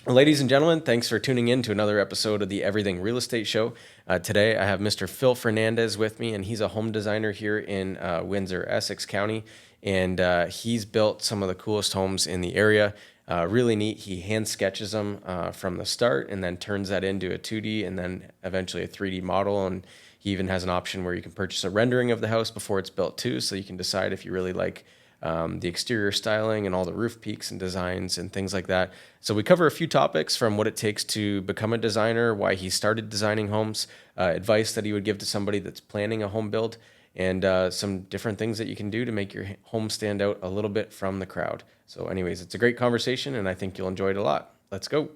Ladies and gentlemen, thanks for tuning in to another episode of the Everything Real Estate Show. Today, I have Mr. Phil Fernandes with me, and he's a home designer here in Windsor-Essex County, and he's built some of the coolest homes in the area. Really neat. He hand sketches them from the start and then turns that into a 2D and then eventually a 3D model, and he even has an option where you can purchase a rendering of the house before it's built too, so you can decide if you really like the exterior styling and all the roof peaks and designs and things like that. So we cover a few topics from what it takes to become a designer, why he started designing homes, advice that he would give to somebody that's planning a home build, and some different things that you can do to make your home stand out a little bit from the crowd. So anyways, it's a great conversation, and I think you'll enjoy it a lot. Let's go.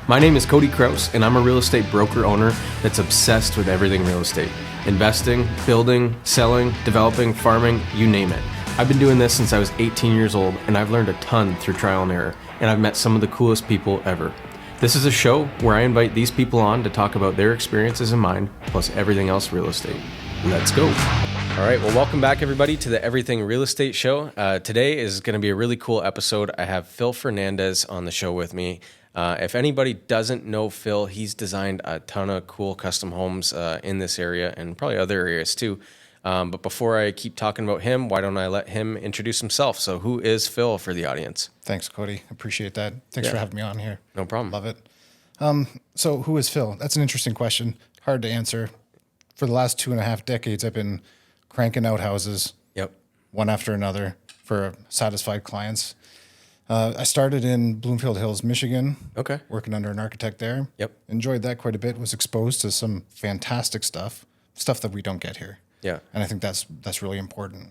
My name is Cody Kraus, and I'm a real estate broker owner that's obsessed with everything real estate. Investing, building, selling, developing, farming, you name it. I've been doing this since I was 18 years old, and I've learned a ton through trial and error, and I've met some of the coolest people ever. This is a show where I invite these people on to talk about their experiences and mine, plus everything else real estate. Let's go. All right, well, welcome back, everybody, to the Everything Real Estate Show. Today is going to be a really cool episode. I have Phil Fernandes on the show with me. If anybody doesn't know Phil, he's designed a ton of cool custom homes in this area and probably other areas too. But before I keep talking about him, why don't I let him introduce himself? So who is Phil for the audience? Thanks, Cody. Appreciate that. Thanks for having me on here. No problem. Love it. So who is Phil? That's an interesting question. Hard to answer. For the last 2.5 decades, I've been cranking out houses, one after another, for satisfied clients. I started in Bloomfield Hills, Michigan. Okay. Working under an architect there. Yep. Enjoyed that quite a bit. Was exposed to some fantastic stuff that we don't get here. Yeah. And I think that's really important.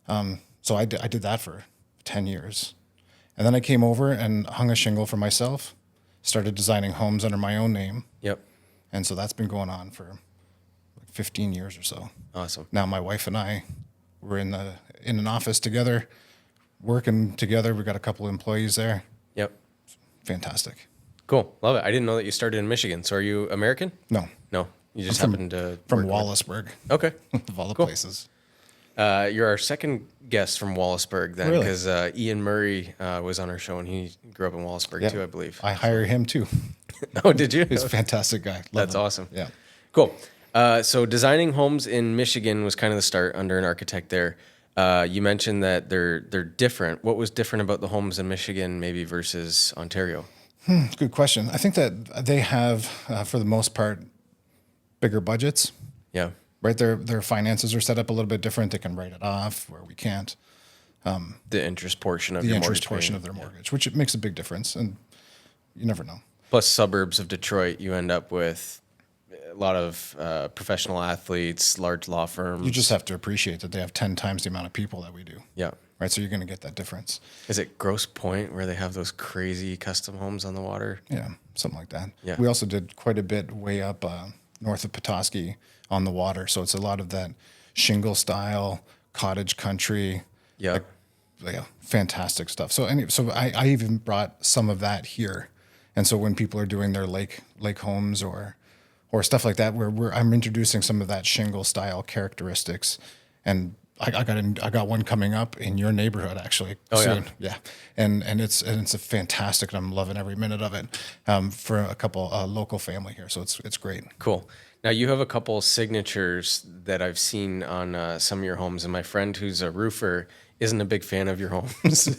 So I did that for 10 years. And then I came over and hung a shingle for myself, started designing homes under my own name. Yep. And so that's been going on for like 15 years or so. Awesome. Now my wife and I, we're in an office together, working together. We've got a couple of employees there. Yep. Fantastic. Cool. Love it. I didn't know that you started in Michigan. So are you American? No. No. You just happened to From work Wallaceburg. Okay. Of all the places. You're our second guest from Wallaceburg then, Really? because Ian Murray was on our show and he grew up in Wallaceburg too, I believe. I hire him too. Oh, did you? He's a fantastic guy. Love That's him. awesome. Yeah. Cool. So designing homes in Michigan was kind of the start under an architect there. You mentioned that they're different. What was different about the homes in Michigan maybe versus Ontario? Good question. I think that they have, for the most part, bigger budgets. Yeah. Right. Their finances are set up a little bit different. They can write it off where we can't. The interest portion of The your interest mortgage portion payment. of their mortgage, which it makes a big difference, and you never know. Plus suburbs of Detroit, you end up with a lot of professional athletes, large law firms. You just have to appreciate that they have 10 times the amount of people that we do. Yeah. Right. So you're going to get that difference. Is it Grosse Pointe where they have those crazy custom homes on the water? Yeah. Something like that. Yeah. We also did quite a bit way up north of Petoskey on the water. So it's a lot of that shingle style, cottage country. Yeah. Fantastic stuff. So I even brought some of that here. And so when people are doing their lake homes or stuff like that, where I'm introducing some of that shingle style characteristics, and I got one coming up in your neighborhood actually soon. Yeah, and it's a fantastic, and I'm loving every minute of it for a couple local family here. So it's great. Cool. Now you have a couple signatures that I've seen on some of your homes, and my friend who's a roofer isn't a big fan of your homes.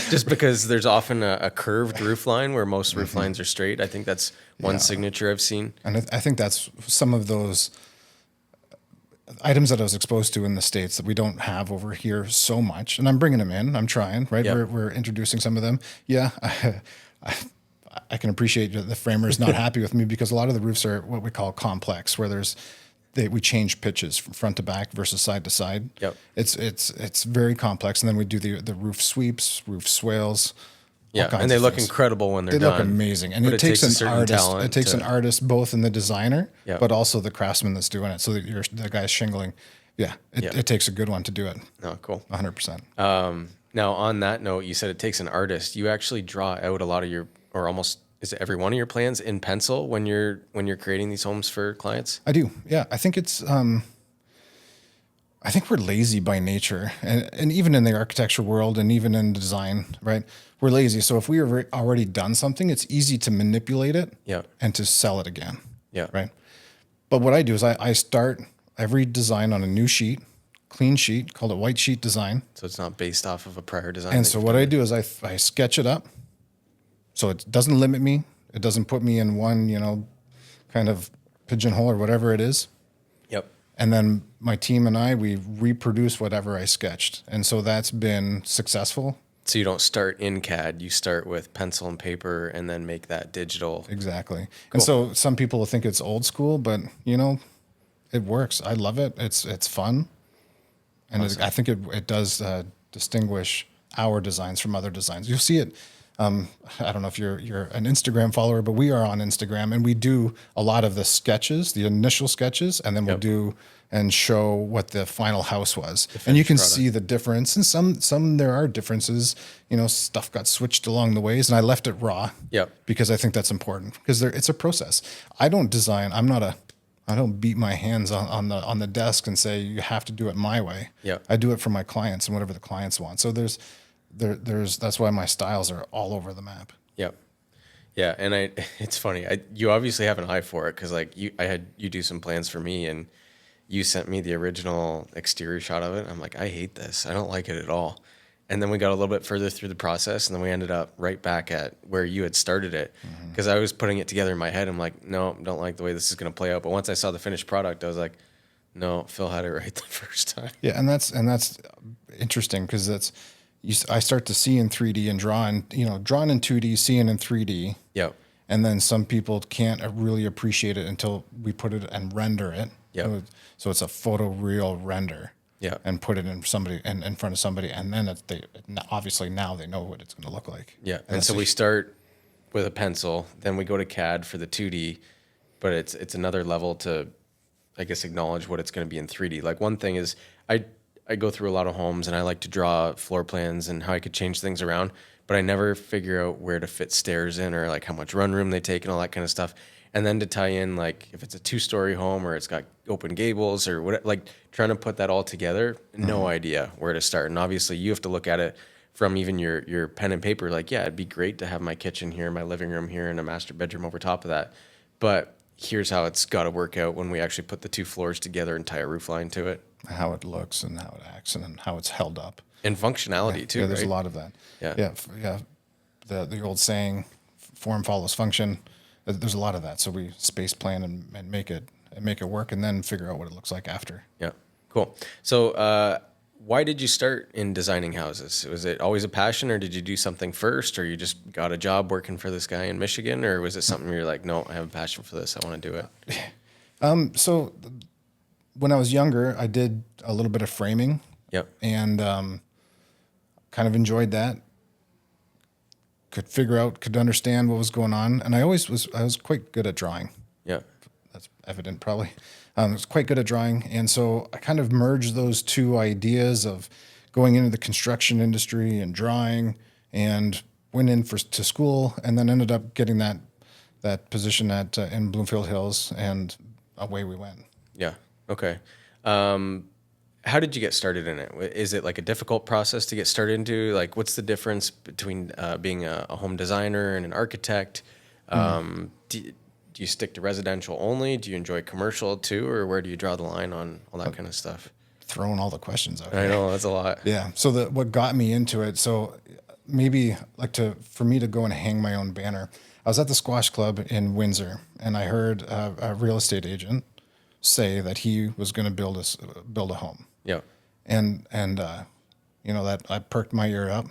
Just because there's often a curved roof line where most roof lines are straight. I think that's one signature I've seen. And I think that's some of those items that I was exposed to in the States that we don't have over here so much. And I'm bringing them in. I'm trying, right? Yep. We're introducing some of them. Yeah, I can appreciate that the framer's not happy with me because a lot of the roofs are what we call complex, where we change pitches from front to back versus side to side. Yep. It's very complex, and then we do the roof sweeps, roof swales. Yeah, and they look incredible when they're They done. look amazing, and But it takes a an certain artist. talent It takes an artist, both in the designer, Yep. but also the craftsman that's doing it. So that the guy's shingling. Yeah, it takes a good one to do it. Oh, cool. 100%. Now, on that note, you said it takes an artist. You actually draw out a lot of your, or almost, is it every one of your plans in pencil when you're creating these homes for clients? I do. Yeah, I think it's I think we're lazy by nature, and even in the architecture world, and even in design, right? We're lazy. So if we have already done something, it's easy to manipulate it Yeah. and to sell it again, Yeah. right? But what I do is I start every design on a new sheet, clean sheet, called a white sheet design. So it's not based off of a prior design And that so you've what I done. do is I sketch it up, so it doesn't limit me. It doesn't put me in one, kind of pigeonhole or whatever it is. Yep. And then my team and we reproduce whatever I sketched. And so that's been successful. So you don't start in CAD, you start with pencil and paper and then make that digital. Exactly. Cool. And so some people will think it's old school, but it works. I love it. It's fun. And Awesome. I think it does distinguish our designs from other designs. You'll see it. I don't know if you're an Instagram follower, but we are on Instagram, and we do a lot of the sketches, the initial sketches, and then we'll Yep. do and show what the final house was. And you can product. see the difference. And some there are differences. Stuff got switched along the ways, and I left it raw. Yep. Because I think that's important, because it's a process. I don't design. I don't beat my hands on the desk and say you have to do it my way. Yeah. I do it for my clients and whatever the clients want. So there's that's why my styles are all over the map. Yep. Yeah, and it's funny. You obviously have an eye for it because like I had you do some plans for me, and you sent me the original exterior shot of it. I'm like, I hate this. I don't like it at all. And then we got a little bit further through the process, and then we ended up right back at where you had started it, because I was putting it together in my head. I'm like, no, don't like the way this is going to play out. But once I saw the finished product, I was like, no, Phil had it right the first time. Yeah, and that's interesting, because I start to see in 3D and drawn in 2D, seeing in 3D. Yep. And then some people can't really appreciate it until we put it and render it. Yep. So it's a photoreal render. Yeah. And put it in front of somebody, and then obviously now they know what it's going to look like. Yeah. And so we start with a pencil, then we go to CAD for the 2D, but it's another level to, I guess, acknowledge what it's going to be in 3D. Like one thing is I go through a lot of homes, and I like to draw floor plans and how I could change things around, but I never figure out where to fit stairs in, or like how much run room they take and all that kind of stuff. And then to tie in, like if it's a 2-story home or it's got open gables or what, like trying to put that all together, no idea where to start. And obviously you have to look at it from even your pen and paper. Like, yeah, it'd be great to have my kitchen here, my living room here, and a master bedroom over top of that. But here's how it's got to work out when we actually put the 2 floors together and tie a roof line to it. How it looks and how it acts and how it's held up. And functionality too, Yeah, there's right? a lot of that. Yeah. Yeah. The old saying, form follows function. There's a lot of that. So we space plan and make it work, and then figure out what it looks like after. Yeah, cool. So why did you start in designing houses? Was it always a passion, or did you do something first, or you just got a job working for this guy in Michigan, or was it something where you're like, no, I have a passion for this, I want to do it? So when I was younger, I did a little bit of framing. Yep. And kind of enjoyed that. Could understand what was going on, and I was quite good at drawing. Yeah. That's evident, probably. I was quite good at drawing, and so I kind of merged those two ideas of going into the construction industry and drawing, and went in to school, and then ended up getting that position in Bloomfield Hills, and away we went. Yeah. Okay. How did you get started in it? Is it like a difficult process to get started into? Like, what's the difference between being a home designer and an architect? Do you stick to residential only? Do you enjoy commercial too? Or where do you draw the line on all that kind of stuff? Throwing all the questions out. I know, that's a lot. Yeah. So what got me into it, so maybe for me to go and hang my own banner. I was at the squash club in Windsor, and I heard a real estate agent say that he was going to build a home. Yeah. And that I perked my ear up,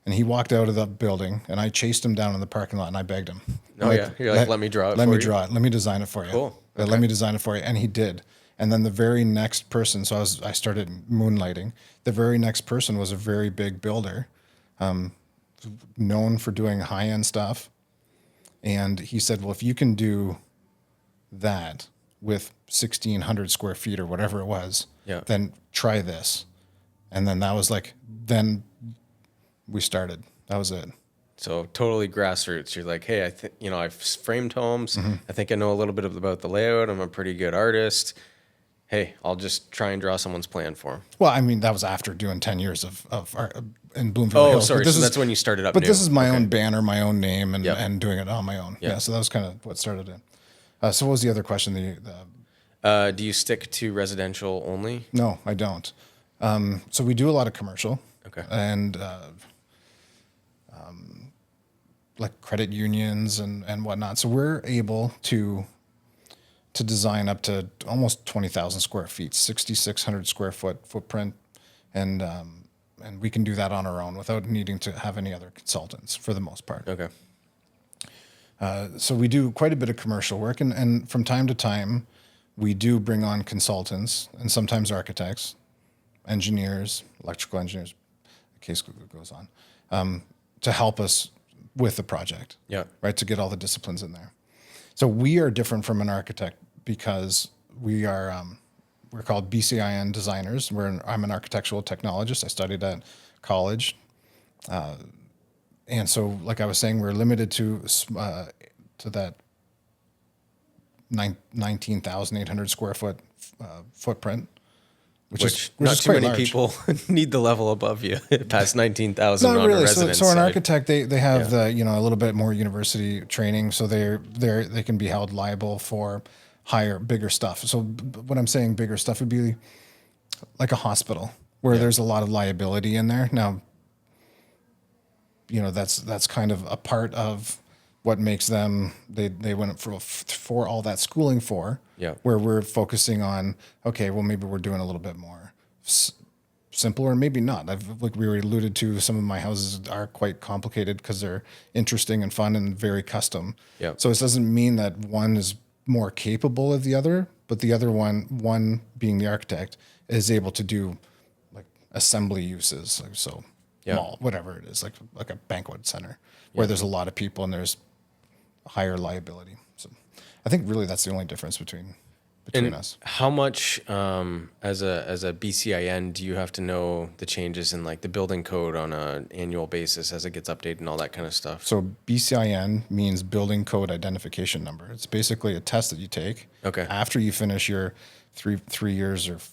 and he walked out of the building, and I chased him down in the parking lot, and I begged him. Yeah. You're like, let me draw it Let for me you. draw it. Let me design it for you. Cool. Let me design it for you. And he did. And then the very next person, so I started moonlighting. The very next person was a very big builder, known for doing high-end stuff. And he said, well, if you can do that with 1,600 square feet or whatever it was, Yeah. then try this. And then that was then we started. That was it. So totally grassroots. You're like, hey, I've framed homes. I think I know a little bit about the layout. I'm a pretty good artist. hey, I'll just try and draw someone's plan for them. Well, I mean, that was after doing 10 years of art in Bloomfield Oh, Hills. sorry. But this So is, that's when you started up but new. this is my Okay. own banner, my own name, and, Yep. and doing it on my own. Yep. Yeah. So that was kind of what started it. So what was the other question? Do you stick to residential only? No, I don't. So we do a lot of commercial. Okay. And like credit unions and whatnot. So we're able to design up to almost 20,000 square feet, 6,600 square foot footprint, and we can do that on our own without needing to have any other consultants for the most part. Okay. So we do quite a bit of commercial work, and from time to time, we do bring on consultants and sometimes architects, engineers, electrical engineers, the case goes on, to help us with the project. Yeah. Right, to get all the disciplines in there. So we are different from an architect because we're called BCIN designers. I'm an architectural technologist. I studied at college. And so, like I was saying, we're limited to that 19,800 square foot footprint, which is not too quite many large. people need the level above you past 19,000 Not on really. a So, residence so an side. architect, they have a little bit more university training, so they can be held liable for bigger stuff. So what I'm saying, bigger stuff would be like a hospital where there's a lot of liability in there. Now, that's kind of a part of what makes them they went for all that schooling for. Yeah. Where we're focusing on, okay, well maybe we're doing a little bit more simple, or maybe not. Like we already alluded to, some of my houses are quite complicated because they're interesting and fun and very custom. Yeah. So it doesn't mean that one is more capable of the other, but the other one being the architect, is able to do like assembly uses, like so mall, whatever it is, like a banquet center where there's a lot of people and there's higher liability. So I think really that's the only difference between us. How much, as a BCIN, do you have to know the changes in like the building code on an annual basis as it gets updated and all that kind of stuff? So BCIN means Building Code Identification Number. It's basically a test that you take after you finish your three years of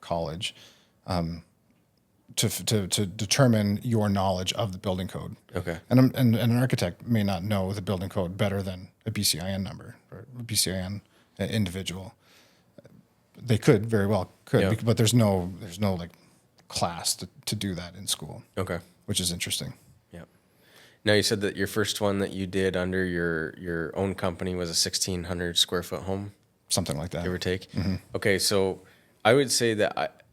college, to determine your knowledge of the building code. Okay. And an architect may not know the building code better than a BCIN number or a BCIN individual. They very well could, but there's no like class to do that in school. Okay. Which is interesting. Yeah. Now you said that your first one that you did under your own company was a 1,600 square foot home, Something like that. give or take. Mm-hmm. Okay, so I would say that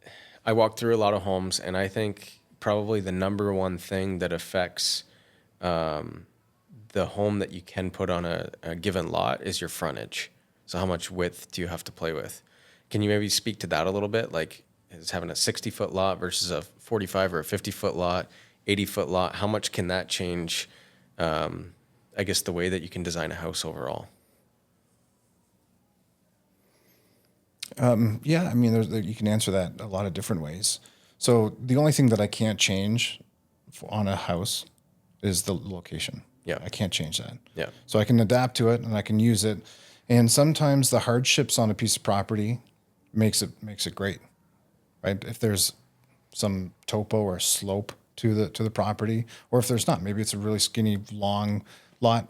I walked through a lot of homes, and I think probably the number one thing that affects the home that you can put on a given lot is your frontage. So how much width do you have to play with? Can you maybe speak to that a little bit? Like, is having a 60-foot lot versus a 45 or a 50-foot lot, 80-foot lot, how much can that change, I guess, the way that you can design a house overall? Yeah, I mean, you can answer that a lot of different ways. So the only thing that I can't change on a house is the location. Yeah. I can't change that. Yeah. So I can adapt to it and I can use it. And sometimes the hardships on a piece of property makes it great, right? If there's some topo or slope to the property, or if there's not, maybe it's a really skinny, long lot.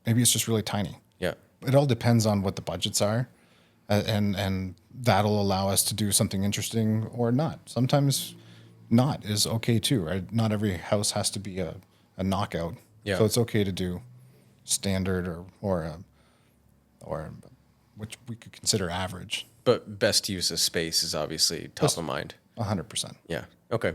Maybe it's just really tiny. Yeah. It all depends on what the budgets are. And that'll allow us to do something interesting or not. Sometimes not is okay too, right? Not every house has to be a knockout. Yeah. So it's okay to do standard or which we could consider average. But best use of space is obviously top of mind. 100%. Yeah. Okay.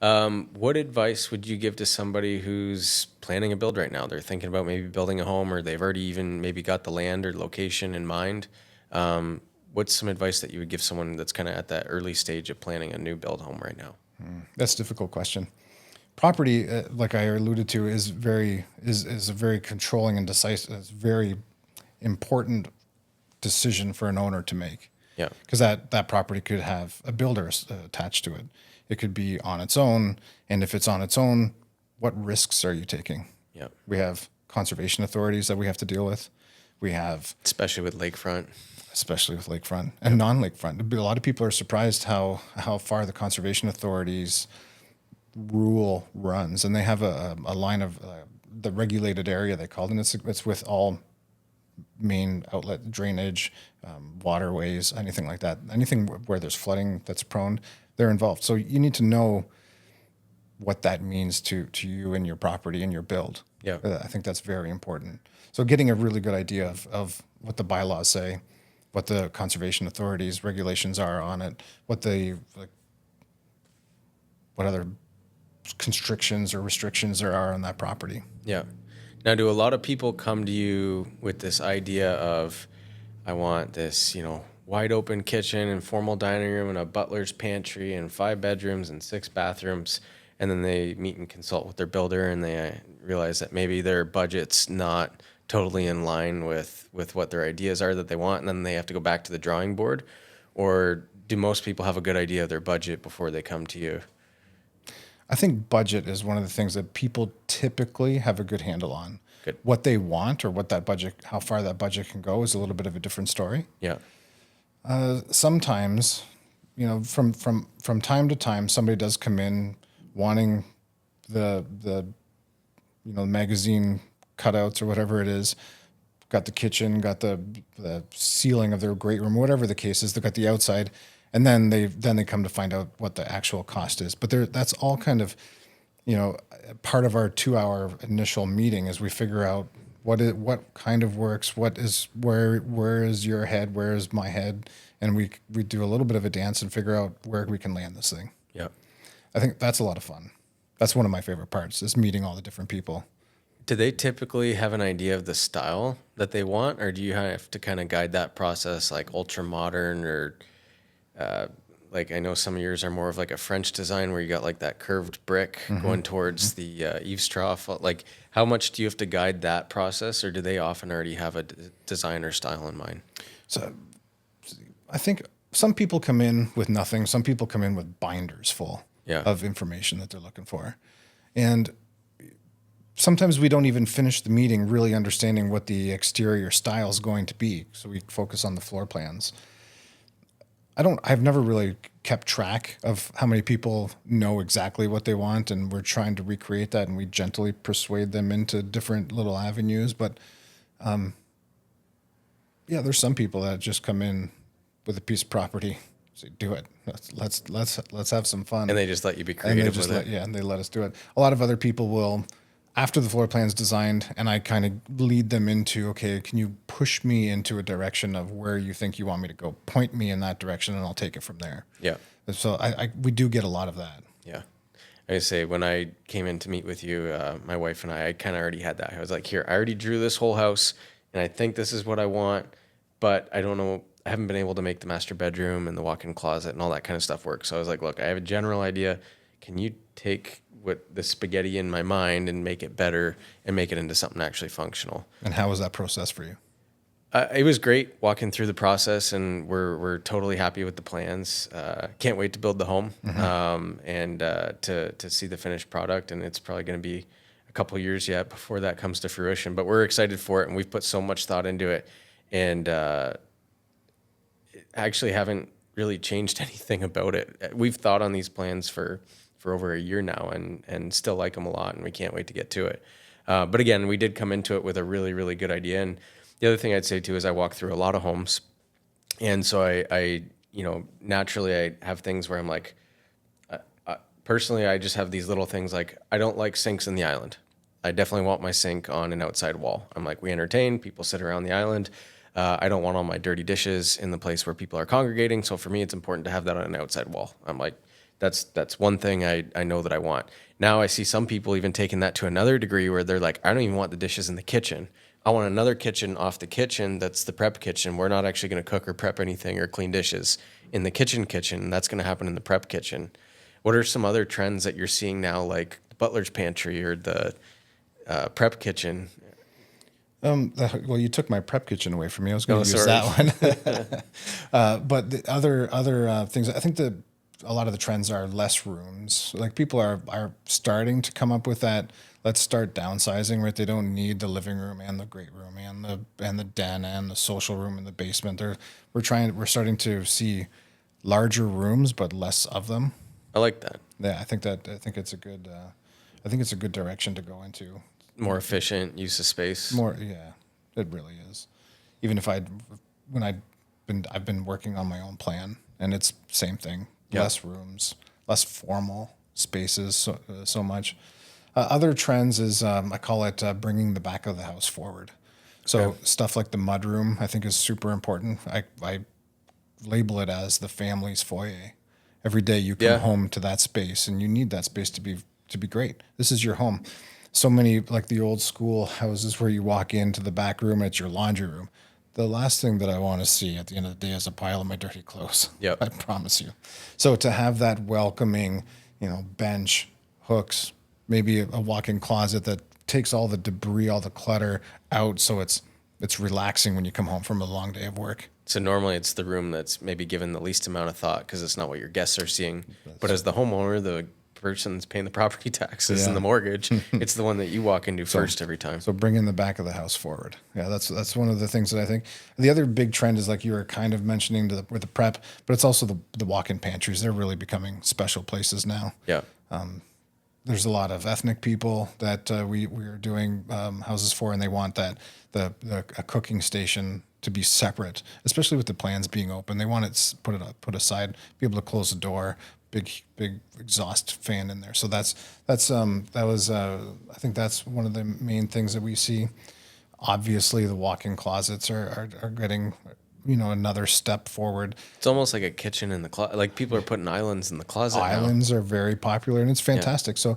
What advice would you give to somebody who's planning a build right now? They're thinking about maybe building a home, or they've already even maybe got the land or location in mind. What's some advice that you would give someone that's kind of at that early stage of planning a new build home right now? That's a difficult question. Property, like I alluded to, is a very controlling and decisive. It's a very important decision for an owner to make. Yeah. Because that property could have a builder attached to it. It could be on its own, and if it's on its own, what risks are you taking? Yeah. We have conservation authorities that we have to deal with. We have, especially with lakefront. especially with lakefront and non-lakefront. A lot of people are surprised how far the conservation authorities rule runs, and they have a line of the regulated area they call it, and it's with all main outlet drainage, waterways, anything like that, anything where there's flooding that's prone, they're involved. So you need to know what that means to you and your property and your build. Yeah. I think that's very important. So getting a really good idea of what the bylaws say, what the conservation authorities regulations are on it, what other constrictions or restrictions there are on that property. Yeah. Now, do a lot of people come to you with this idea of, I want this, wide open kitchen and formal dining room and a butler's pantry and 5 bedrooms and 6 bathrooms, and then they meet and consult with their builder and they realize that maybe their budget's not totally in line with what their ideas are that they want, and then they have to go back to the drawing board? Or do most people have a good idea of their budget before they come to you? I think budget is one of the things that people typically have a good handle on. Good. What they want or what that budget, how far that budget can go, is a little bit of a different story. Yeah. Sometimes, from time to time, somebody does come in wanting the magazine cutouts or whatever it is, got the kitchen, got the ceiling of their great room, whatever the case is. They got the outside, and then they come to find out what the actual cost is. But that's all kind of, part of our 2-hour initial meeting is we figure out what kind of works, where is your head, where is my head, and we do a little bit of a dance and figure out where we can land this thing. Yeah. I think that's a lot of fun. That's one of my favorite parts, is meeting all the different people. Do they typically have an idea of the style that they want, or do you have to kind of guide that process, like ultra modern, or like I know some of yours are more of like a French design where you got like that curved brick going towards the eaves trough? Like, how much do you have to guide that process, or do they often already have a design or style in mind? So I think some people come in with nothing. Some people come in with binders full of information that they're looking for. And sometimes we don't even finish the meeting really understanding what the exterior style is going to be. So we focus on the floor plans. I've never really kept track of how many people know exactly what they want, and we're trying to recreate that, and we gently persuade them into different little avenues. But there's some people that just come in with a piece of property, say, do it. Let's have some fun. And they just let you be creative with it. And they let us do it. A lot of other people will, after the floor plan's designed, and I kind of lead them into, okay, can you push me into a direction of where you think you want me to go? Point me in that direction, and I'll take it from there. Yeah. So we do get a lot of that. Yeah. I say, when I came in to meet with you, my wife and I kind of already had that. I was like, here, I already drew this whole house, and I think this is what I want, but I don't know. I haven't been able to make the master bedroom and the walk-in closet and all that kind of stuff work. So I was like, look, I have a general idea. Can you take what the spaghetti in my mind and make it better and make it into something actually functional? And how was that process for you? It was great walking through the process, and we're totally happy with the plans. Can't wait to build the home and to see the finished product. And it's probably going to be a couple of years yet before that comes to fruition. But we're excited for it, and we've put so much thought into it. And actually haven't really changed anything about it. We've thought on these plans for over a year now, and still like them a lot, and we can't wait to get to it. But again, we did come into it with a really, really good idea. And the other thing I'd say too is I walk through a lot of homes, and so I naturally I have things where I'm like, personally, I just have these little things like, I don't like sinks in the island. I definitely want my sink on an outside wall. I'm like, we entertain, people sit around the island. I don't want all my dirty dishes in the place where people are congregating. So for me, it's important to have that on an outside wall. I'm like, that's one thing I know that I want. Now I see some people even taking that to another degree where they're like, I don't even want the dishes in the kitchen. I want another kitchen off the kitchen that's the prep kitchen. We're not actually going to cook or prep anything or clean dishes in the kitchen. That's going to happen in the prep kitchen. What are some other trends that you're seeing now, like the butler's pantry or the prep kitchen? Well, you took my prep kitchen away from me. I was going to use that one. But the other things, I think a lot of the trends are less rooms. Like people are starting to come up with that. Let's start downsizing, right? They don't need the living room and the great room and the den and the social room in the basement. We're starting to see larger rooms but less of them. I like that. Yeah, I think it's a good I think it's a good direction to go into. More efficient use of space. More, yeah, it really is. Even if I've been working on my own plan, and it's same thing. Yeah. Less rooms, less formal spaces, so much. Other trends is I call it bringing the back of the house forward. So Okay. stuff like the mudroom, I think is super important. I label it as the family's foyer. Every day you come Yeah. home to that space, and you need that space to be great. This is your home. So many like the old school houses where you walk into the back room, it's your laundry room. The last thing that I want to see at the end of the day is a pile of my dirty clothes. Yep. I promise you. So to have that welcoming, bench, hooks, maybe a walk-in closet that takes all the debris, all the clutter out, so it's relaxing when you come home from a long day of work. So normally it's the room that's maybe given the least amount of thought because it's not what your guests are seeing. But as the homeowner, the person that's paying the property taxes and Yeah. the mortgage, it's the one that you walk into first every time. So bringing the back of the house forward. Yeah, that's one of the things that I think. The other big trend is like you were kind of mentioning with the prep, but it's also the walk-in pantries. They're really becoming special places now. Yeah. There's a lot of ethnic people that we are doing houses for, and they want a cooking station to be separate, especially with the plans being open. They want it put aside, be able to close the door, big exhaust fan in there. So I think that's one of the main things that we see. Obviously, the walk-in closets are getting another step forward. It's almost like a kitchen in the closet. Like people are putting islands in the closet now. Islands are very popular, and it's fantastic. So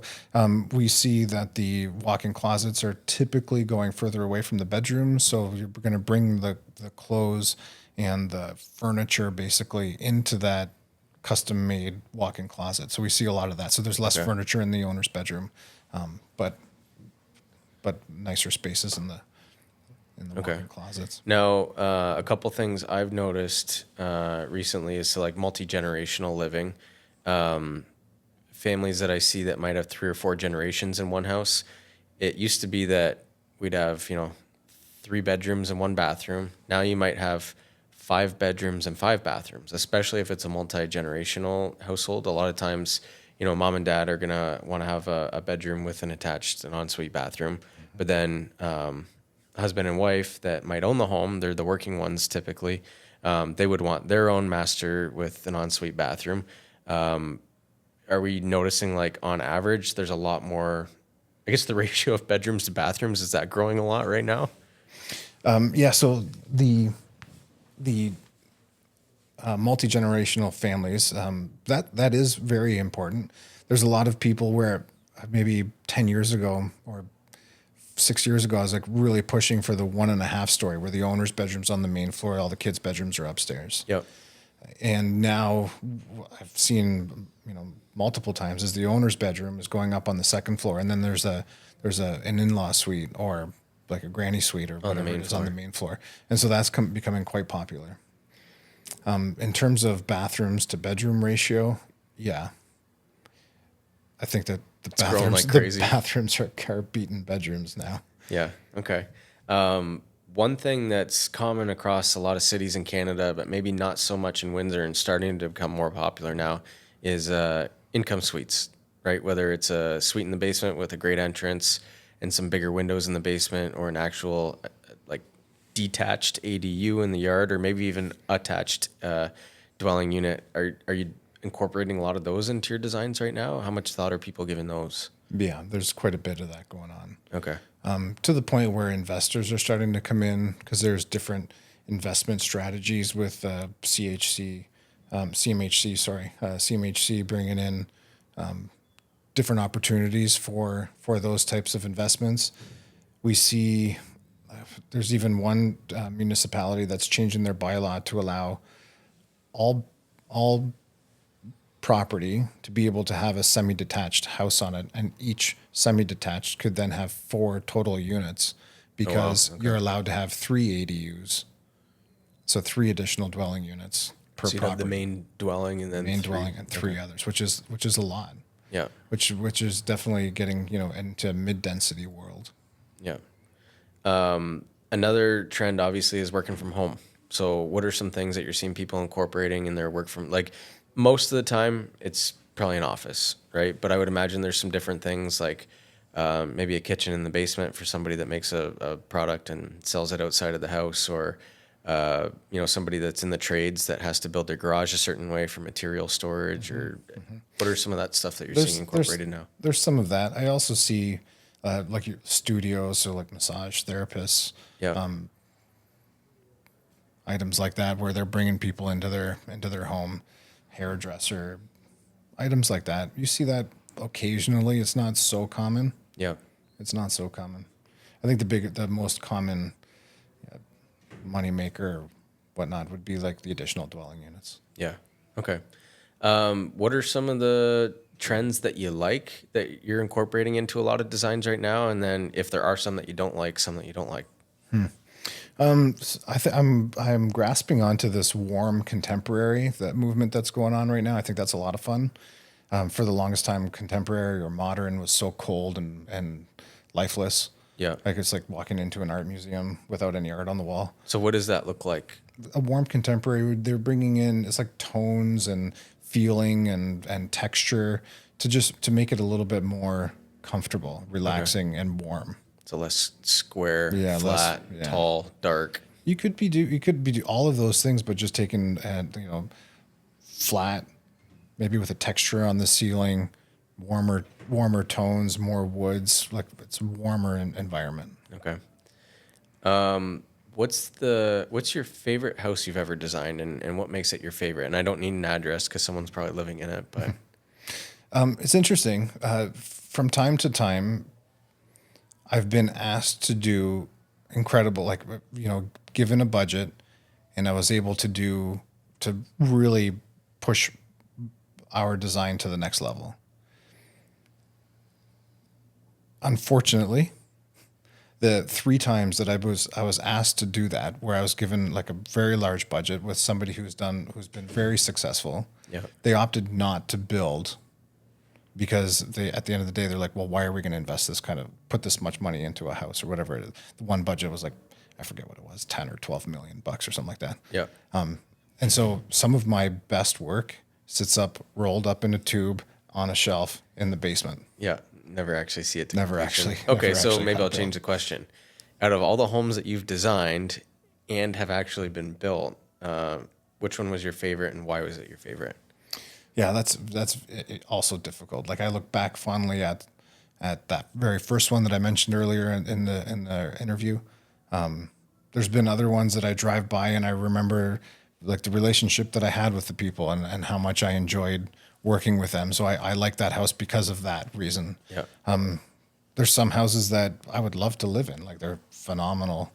we see that the walk-in closets are typically going further away from the bedrooms. So you're going to bring the clothes and the furniture basically into that custom-made walk-in closet. So we see a lot of that. So there's less Okay. furniture in the owner's bedroom, but nicer spaces in the Okay. walk-in closets. Now, a couple things I've noticed recently is like multi-generational living. Families that I see that might have 3 or 4 generations in one house. It used to be that we'd have, 3 bedrooms and 1 bathroom. Now you might have 5 bedrooms and 5 bathrooms, especially if it's a multi-generational household. A lot of times, mom and dad are going to want to have a bedroom with an ensuite bathroom. But then husband and wife that might own the home, they're the working ones typically, they would want their own master with an ensuite bathroom. Are we noticing like on average, there's a lot more, I guess the ratio of bedrooms to bathrooms, is that growing a lot right now? Yeah, so the multi-generational families, that is very important. There's a lot of people where maybe 10 years ago or 6 years ago, I was like really pushing for the 1.5 story where the owner's bedroom's on the main floor, all the kids' bedrooms are upstairs. Yep. And now I've seen, multiple times is the owner's bedroom is going up on the second floor, and then there's an in-law suite or like a granny suite or whatever main it is on floor. the main floor. And so that's becoming quite popular. In terms of bathrooms to bedroom ratio, yeah, I think that the growing like the crazy. bathrooms are beating bedrooms now. Yeah. Okay. One thing that's common across a lot of cities in Canada, but maybe not so much in Windsor and starting to become more popular now, is income suites, right? Whether it's a suite in the basement with a great entrance and some bigger windows in the basement, or an actual like detached ADU in the yard, or maybe even attached dwelling unit. Are you incorporating a lot of those into your designs right now? How much thought are people giving those? Yeah, there's quite a bit of that going on. Okay. To the point where investors are starting to come in because there's different investment strategies with CMHC bringing in different opportunities for those types of investments. We see there's even one municipality that's changing their bylaw to allow all property to be able to have a semi-detached house on it, and each semi-detached could then have 4 total units because Okay. you're allowed to have 3 ADUs, so 3 additional dwelling units. per So you'd have the property. main dwelling and then Main three. dwelling and three others, which is a lot. Yeah. Which is definitely getting, into mid-density world. Yeah. Another trend obviously is working from home. So what are some things that you're seeing people incorporating in their work from, like, most of the time it's probably an office, right? But I would imagine there's some different things like maybe a kitchen in the basement for somebody that makes a product and sells it outside of the house, or somebody that's in the trades that has to build their garage a certain way for material storage, or what are some of that stuff that you're seeing incorporated now? There's some of that. I also see like your studios, so like massage therapists, Yeah. items like that, where they're bringing people into their home, hairdresser, items like that. You see that occasionally. It's not so common. Yeah. It's not so common. I think the most common money maker or whatnot would be like the additional dwelling units. Yeah. Okay. What are some of the trends that you like that you're incorporating into a lot of designs right now? And then if there are some that you don't like, some that you don't like. I'm grasping onto this warm contemporary, that movement that's going on right now. I think that's a lot of fun. For the longest time, contemporary or modern was so cold and lifeless. Yeah. Like it's like walking into an art museum without any art on the wall. So what does that look like? A warm contemporary, they're bringing in, it's like tones and feeling and texture to make it a little bit more comfortable, relaxing, and warm. So less square, Yeah, flat, tall, dark. You could be all of those things, but just taking flat, maybe with a texture on the ceiling, warmer tones, more woods, like it's a warmer environment. Okay. What's your favorite house you've ever designed, and what makes it your favorite? And I don't need an address because someone's probably living in it, but It's interesting. From time to time, I've been asked to do incredible, like, given a budget, and I was able to really push our design to the next level. Unfortunately, the 3 times that I was asked to do that, where I was given like a very large budget with somebody who's been very successsul, yeah. they opted not to build because at the end of the day, they're like, well, why are we going to put this much money into a house or whatever it is? The one budget was like, I forget what it was, 10 or 12 million bucks or something like that. Yeah. And so some of my best work sits up, rolled up in a tube on a shelf in the basement. Yeah. Never actually see it. Never completion. actually- Okay, never so actually maybe got I'll change the question. Out of all the homes that you've designed and have actually been built, which one was your favorite, and why was it your favorite? Yeah, that's also difficult. Like I look back fondly at that very first one that I mentioned earlier in the interview. There's been other ones that I drive by and I remember like the relationship that I had with the people and how much I enjoyed working with them. So I like that house because of that reason. Yeah. There's some houses that I would love to live in. Like they're phenomenal.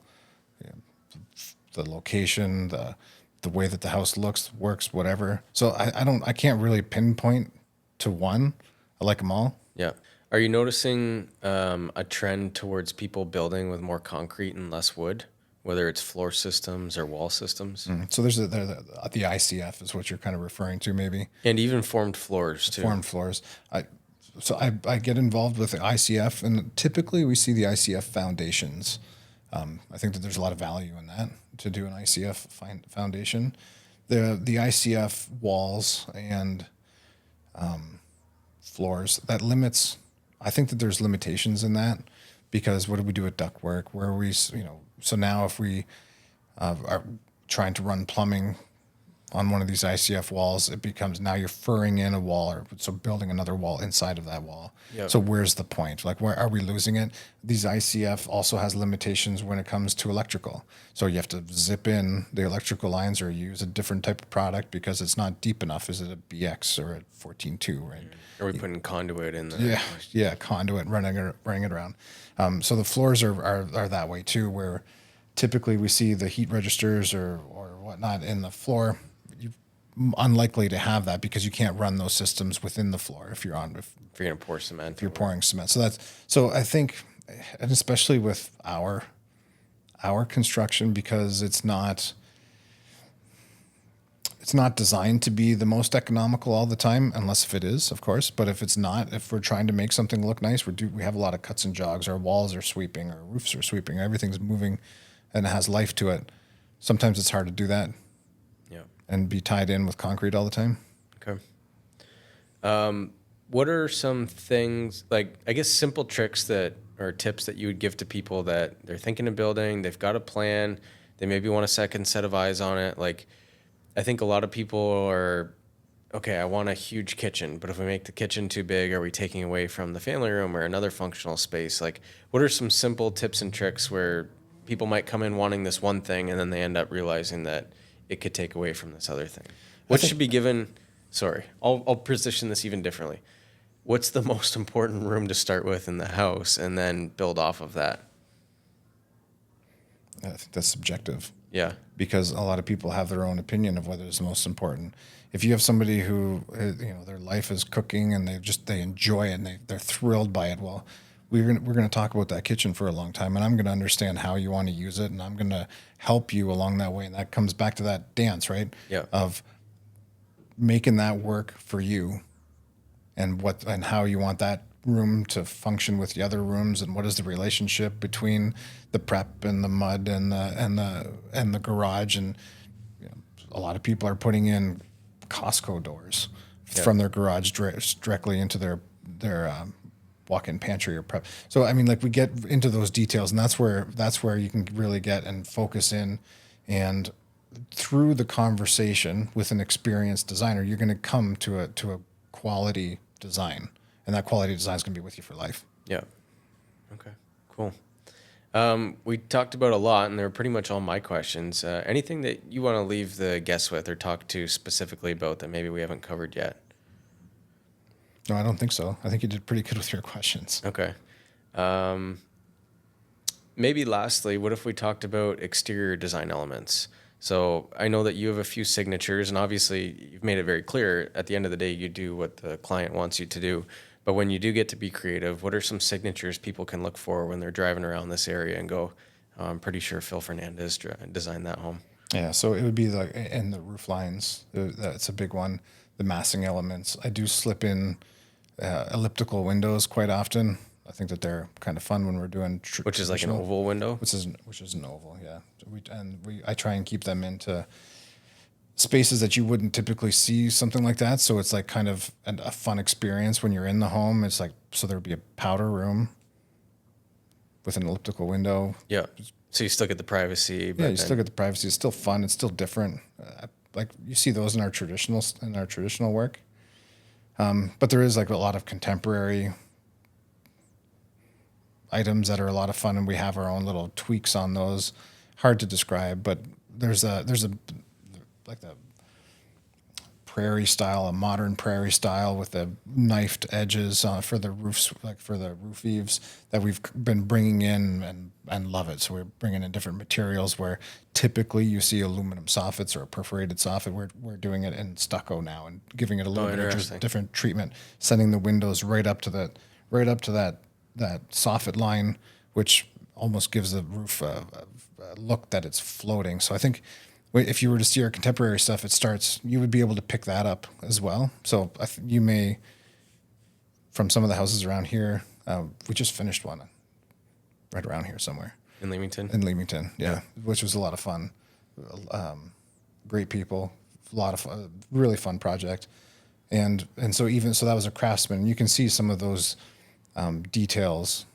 The location, the way that the house looks, works, whatever. So I can't really pinpoint to one. I like them all. Yeah. Are you noticing a trend towards people building with more concrete and less wood, whether it's floor systems or wall systems? So there's the ICF is what you're kind of referring to, maybe. And even formed floors too. Formed floors. I get involved with the ICF, and typically we see the ICF foundations. I think that there's a lot of value in that to do an ICF foundation. The ICF walls and floors, that limits. I think that there's limitations in that because what do we do with ductwork? Where are we, so now if we are trying to run plumbing on one of these ICF walls, it becomes now you're furring in a wall, or so building another wall inside of that wall. Yep. So where's the point? Like, where are we losing it? These ICF also has limitations when it comes to electrical. So you have to zip in the electrical lines or use a different type of product because it's not deep enough. Is it a BX or a 14.2, right? Are we putting conduit in there? Yeah, conduit running it around. So the floors are that way too, where typically we see the heat registers or whatnot in the floor. Unlikely to have that because you can't run those systems within the floor if you're gonna pour cement. If you're pouring cement. So I think, and especially with our construction, because it's not it's not designed to be the most economical all the time, unless if it is, of course. But if it's not, if we're trying to make something look nice, we have a lot of cuts and jogs. Our walls are sweeping, our roofs are sweeping, everything's moving, and it has life to it. Sometimes it's hard to do that. Yeah. And be tied in with concrete all the time. Okay. What are some things, like, I guess, simple tricks that or tips that you would give to people that they're thinking of building, they've got a plan, they maybe want a second set of eyes on it? Like, I think a lot of people are, okay, I want a huge kitchen, but if we make the kitchen too big, are we taking away from the family room or another functional space? Like, what are some simple tips and tricks where people might come in wanting this one thing and then they end up realizing that it could take away from this other thing? What should be given? Sorry, I'll position this even differently. What's the most important room to start with in the house and then build off of that? I think that's subjective. Yeah. Because a lot of people have their own opinion of whether it's the most important. If you have somebody who, their life is cooking and they enjoy it and they're thrilled by it, well, we're gonna talk about that kitchen for a long time, and I'm gonna understand how you want to use it, and I'm gonna help you along that way. And that comes back to that dance, right? Yeah. Of making that work for you, and how you want that room to function with the other rooms, and what is the relationship between the prep and the mud and the garage. And a lot of people are putting in Costco doors from their garage directly into their walk-in pantry or prep. So I mean, like, we get into those details, and that's where you can really get and focus in. And through the conversation with an experienced designer, you're going to come to a quality design, and that quality design is going to be with you for life. Yeah. Okay, cool. We talked about a lot, and they were pretty much all my questions. Anything that you want to leave the guests with or talk to specifically about that maybe we haven't covered yet? No, I don't think so. I think you did pretty good with your questions. Okay. Maybe lastly, what if we talked about exterior design elements? So I know that you have a few signatures, and obviously you've made it very clear at the end of the day you do what the client wants you to do. But when you do get to be creative, what are some signatures people can look for when they're driving around this area and go, oh, I'm pretty sure Phil Fernandes designed that home? Yeah, so it would be like in the roof lines. That's a big one. The massing elements. I do slip in elliptical windows quite often. I think that they're kind of fun when we're doing which is like an oval window. Which is an oval, yeah. I try and keep them into spaces that you wouldn't typically see something like that. So it's like kind of a fun experience when you're in the home. It's like, so there'd be a powder room with an elliptical window. Yeah. So you still get the privacy. But yeah, you still get the privacy. It's still fun. It's still different. Like you see those in our traditional work. But there is like a lot of contemporary items that are a lot of fun, and we have our own little tweaks on those. Hard to describe, but there's a like the prairie style, a modern prairie style with the knifed edges for the roofs, like for the roof eaves, that we've been bringing in and love it. So we're bringing in different materials where typically you see aluminum soffits or a perforated soffit. We're doing it in stucco now and giving it a little bit of different treatment, sending the windows right up to that soffit line, which almost gives the roof a look that it's floating. So I think if you were to see our contemporary stuff, you would be able to pick that up as well. So you may, from some of the houses around here, we just finished one right around here somewhere. In Leamington? In Leamington, yeah, which was a lot of fun. Great people, a lot of fun, really fun project. And so that was a craftsman. You can see some of those details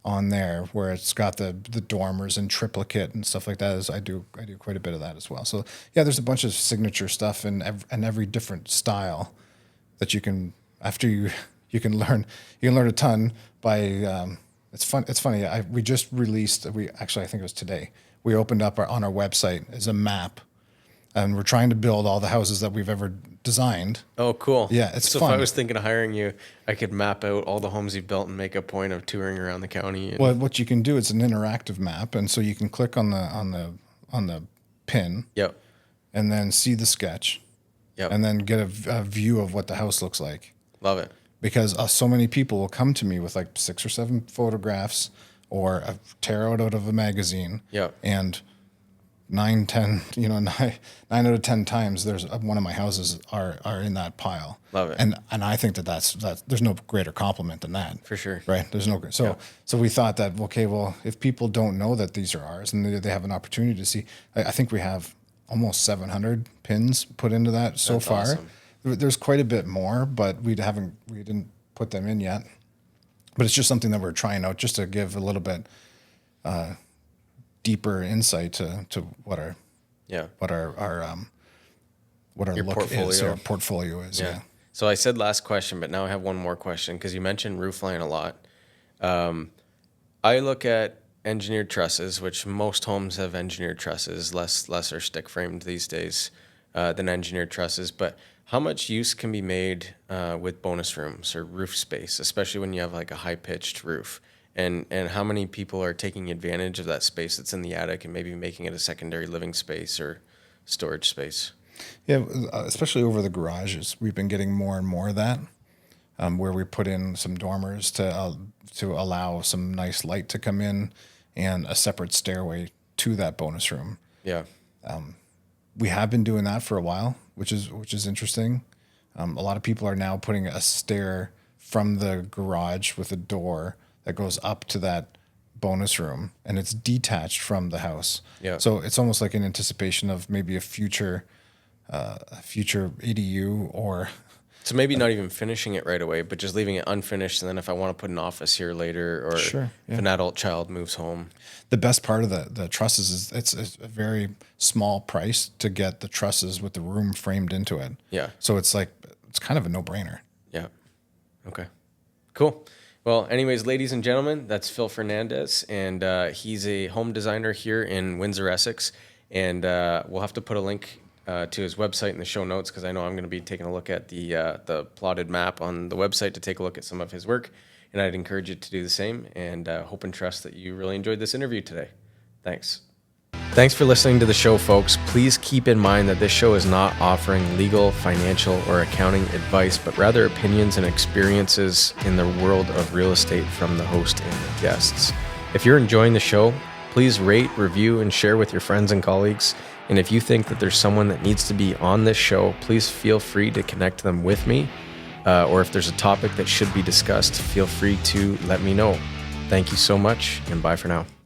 on there where it's got the dormers and triplicate and stuff like that. I do quite a bit of that as well. So yeah, there's a bunch of signature stuff in every different style that you can learn a ton by. It's fun. It's funny. We just released. I think it was today. We opened up on our website as a map, and we're trying to build all the houses that we've ever designed. Oh, cool. Yeah, it's so fun. If I was thinking of hiring you, I could map out all the homes you've built and make a point of touring around the county. Well, what you can do, it's an interactive map, and so you can click on the pin. Yep. And then see the sketch. Yep. And then get a view of what the house looks like. Love it. Because so many people will come to me with like 6 or 7 photographs or a tear out of a magazine. Yep. And 9 out of 10 times there's one of my houses are in that pile. Love it. And I think that's there's no greater compliment than that. For sure. Right. There's no, so we thought that, okay, well, if people don't know that these are ours and they have an opportunity to see, I think we have almost 700 pins put into that so That's far. awesome. There's quite a bit more, but we didn't put them in yet. But it's just something that we're trying out just to give a little bit deeper insight to what our Yeah. what our Your look portfolio. is, our portfolio is. Yeah. So I said last question, but now I have one more question because you mentioned roofline a lot. I look at engineered trusses, which most homes have engineered trusses, less are stick framed these days than engineered trusses. But how much use can be made with bonus rooms or roof space, especially when you have like a high pitched roof? And how many people are taking advantage of that space that's in the attic and maybe making it a secondary living space or storage space? Yeah, especially over the garages, we've been getting more and more of that, where we put in some dormers to allow some nice light to come in and a separate stairway to that bonus room. Yeah. We have been doing that for a while, which is interesting. A lot of people are now putting a stair from the garage with a door that goes up to that bonus room, and it's detached from the house. Yeah. So it's almost like an anticipation of maybe a future ADU, or So maybe not even finishing it right away, but just leaving it unfinished. And then if I want to put an office here later, or Sure, if an adult child moves home. the best part of the trusses is it's a very small price to get the trusses with the room framed into it. Yeah. So it's kind of a no-brainer. Yeah. Okay. Cool. Well, anyways, ladies and gentlemen, that's Phil Fernandes, and he's a home designer here in Windsor-Essex. And we'll have to put a link to his website in the show notes because I know I'm going to be taking a look at the plotted map on the website to take a look at some of his work. And I'd encourage you to do the same, and hope and trust that you really enjoyed this interview today. Thanks. Thanks for listening to the show, folks. Please keep in mind that this show is not offering legal, financial, or accounting advice, but rather opinions and experiences in the world of real estate from the host and the guests. If you're enjoying the show, please rate, review, and share with your friends and colleagues. And if you think that there's someone that needs to be on this show, please feel free to connect them with me. Or if there's a topic that should be discussed, feel free to let me know. Thank you so much, and bye for now.